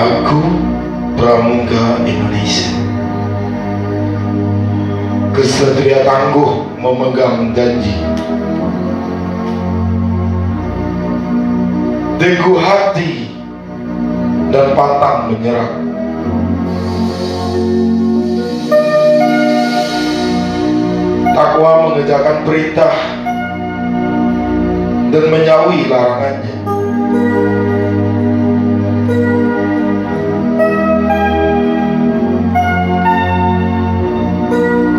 Aku Pramuka Indonesia, kesatria tangguh memegang janji, teguh hati dan pantang menyerah. Takwa mengerjakan perintah dan menjauhi larangannya.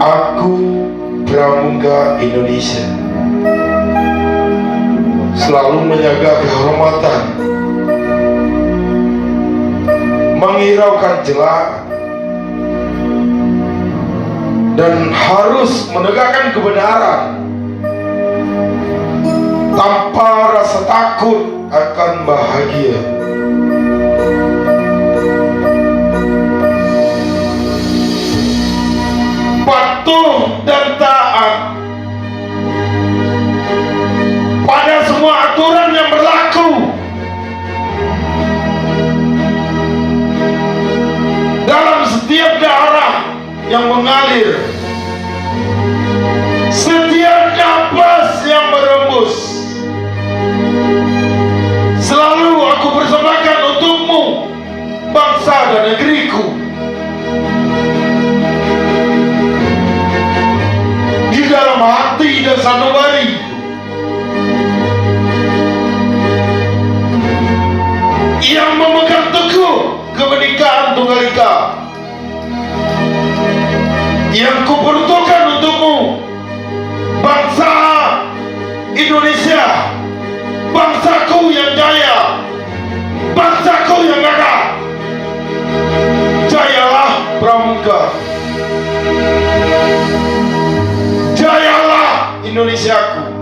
Aku Pramuka Indonesia, selalu menjaga kehormatan, menghiraukan celah, dan harus menegakkan kebenaran tanpa rasa takut akan bahagia. Patuh dan taat pada semua aturan yang berlaku dalam setiap daerah yang mengalir, setiap napas yang berembus. Selalu aku persembahkan untukmu, bangsa dan negeriku. Di dalam hati dan sanubari yang memegang teguh kebenekaan Tunggal Ika, yang kuperuntukkan untukmu, bangsa Indonesia, bangsaku yang jaya, bangsaku yang gagah. Jayalah Pramuka, jayalah Indonesiaku.